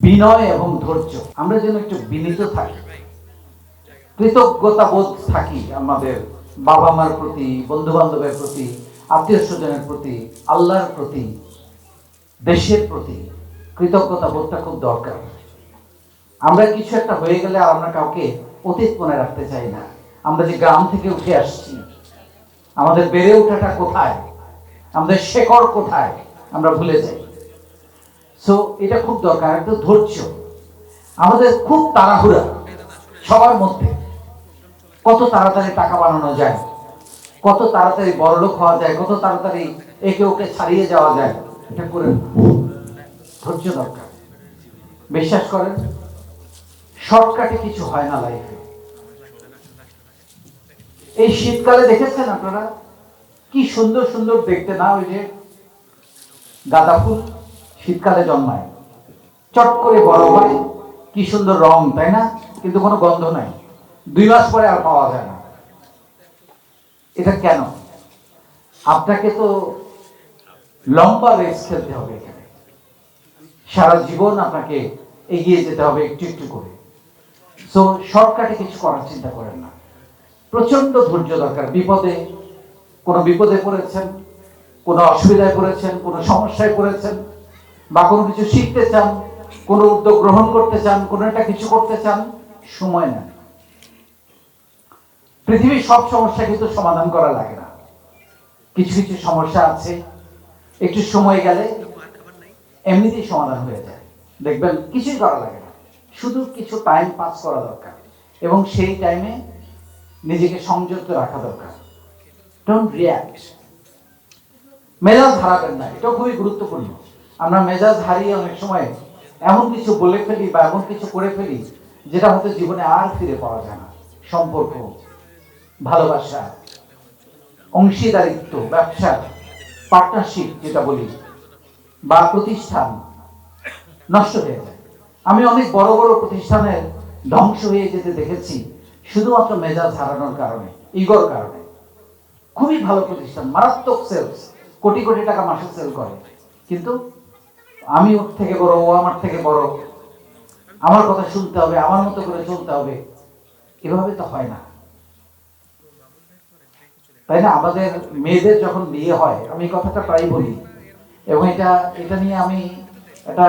বিনয় এবং ধৈর্য। আমরা যেন একটু বিনীত থাকি, কৃতজ্ঞতা বোধ থাকি আমাদের বাবা মার প্রতি, বন্ধু বান্ধবের প্রতি, আত্মীয় স্বজনের প্রতি, আল্লাহর প্রতি, দেশের প্রতি। কৃতজ্ঞতা বোধটা খুব দরকার। আমরা কিছু একটা হয়ে গেলে আর আমরা কাউকে অতীত মনে রাখতে চাই না। আমরা যে গ্রাম থেকে উঠে আসছি, আমাদের বেড়ে ওঠাটা কোথায়, আমাদের শেকড় কোথায়, আমরা ভুলে যাই। সো এটা খুব দরকার। একটু ধৈর্য। আমাদের খুব তাড়াহুড়া সবার মধ্যে। কত তাড়াতাড়ি টাকা বানানো যায়, কত তাড়াতাড়ি বড়লোক হওয়া যায়, কত তাড়াতাড়ি একে ওকে ছাড়িয়ে যাওয়া যায়। এটা করে ধৈর্য দরকার। বিশ্বাস করেন, শর্টকাটে কিছু হয় না লাইফে। এই শীতকালে দেখেছেন আপনারা কি সুন্দর সুন্দর দেখতে না? ওই যে গাঁদা ফুল শীতকালে জন্মায়, চট করে বড় হয়, কি সুন্দর রং, তাই না? কিন্তু কোনো গন্ধ নাই, 2 মাস পরে আর পাওয়া যায় না। এটা কেন? আপনাকে তো লম্বা রেস খেলতে হবে এখানে, সারা জীবন আপনাকে এগিয়ে যেতে হবে একটু একটু করে। সো শর্টকাটে কিছু করার চিন্তা করেন না। প্রচন্ড ধৈর্য দরকার। কোনো বিপদে পড়েছেন, কোনো অসুবিধায় পড়েছেন, কোনো সমস্যায় পড়েছেন, বা কোনো কিছু শিখতে চান, কোনো উদ্যোগ গ্রহণ করতে চান, কোনো একটা কিছু করতে চান, সময় নেন। পৃথিবীর সব সমস্যা কিন্তু সমাধান করা লাগে না। কিছু কিছু সমস্যা আছে একটু সময় গেলে এমনিতেই সমাধান হয়ে যায়। দেখবেন কিছুই করা লাগে না, শুধু কিছু টাইম পাস করা দরকার এবং সেই টাইমে নিজেকে সংযত রাখা দরকার। Don't react. মেজাজ হারাবেন না, এটা খুবই গুরুত্বপূর্ণ। আমরা মেজাজ হারিয়ে অনেক সময় এমন কিছু বলে ফেলি বা এমন কিছু করে ফেলি যেটা হয়তো জীবনে আর ফিরে পাওয়া যায় না। সম্পর্ক, ভালোবাসা, অংশীদারিত্ব, ব্যবসা, পার্টনারশিপ যেটা বলি, বা প্রতিষ্ঠান নষ্ট হয়ে যায়। আমি অনেক বড় বড় প্রতিষ্ঠানের ধ্বংস হয়ে যেতে দেখেছি শুধুমাত্র মেজাজ হারানোর কারণে, ইগোর কারণে। খুবই ভালো প্রতিষ্ঠান, মারাত্মক সেলস, কোটি কোটি টাকা মাসে সেল করে, কিন্তু আমি ওর থেকে বড়, ও আমার থেকে বড়, আমার কথা শুনতে হবে, আমার মতো করে চলতে হবে, এভাবে তো হয় না, তাই না? আমাদের মেয়েদের যখন বিয়ে হয়, আমি কথাটা প্রায় বলি, এবং এটা নিয়ে আমি এটা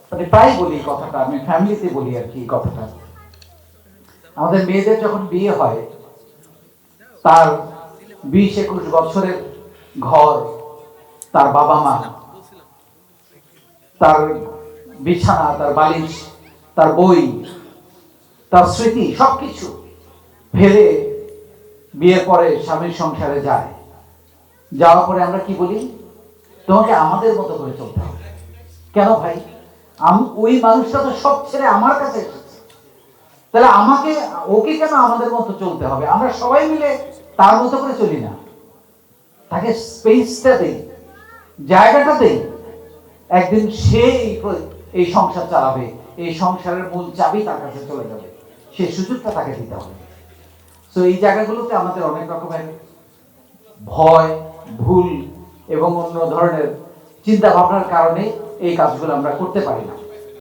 মানে প্রায় বলি কথাটা, আমি ফ্যামিলিতে বলি আর কি কথাটা। আমাদের মেয়েদের যখন বিয়ে হয়, তার 20-21 বছরের ঘর, তার বাবা মা, তার বিছানা, তার বালিশ, তার বই, তার স্মৃতি, সবকিছু ফেলে বিয়ের পরে স্বামীর সংসারে যায়। যাওয়ার পরে আমরা কি বলি? তোমাকে আমাদের মতো করে চলতে হবে। কেন ভাই? ওই মানুষটা তো সব ছেড়ে আমার কাছে এসেছে, তাহলে ওকে কেন আমাদের মতো চলতে হবে? আমরা সবাই মিলে তার মতো করে চলি না, তাকে স্পেসটা দেই, জায়গাটা দেই। একদিন সে এই সংসার চালাবে, এই সংসারের মূল চাবি তার কাছে চলে যাবে, সেই সুযোগটা তাকে দিতে হবে। তো এই জায়গাগুলোতে আমাদের অনেক রকমের ভয়, ভুল এবং অন্য ধরনের চিন্তা ভাবনার কারণে এই কাজগুলো আমরা করতে পারি না।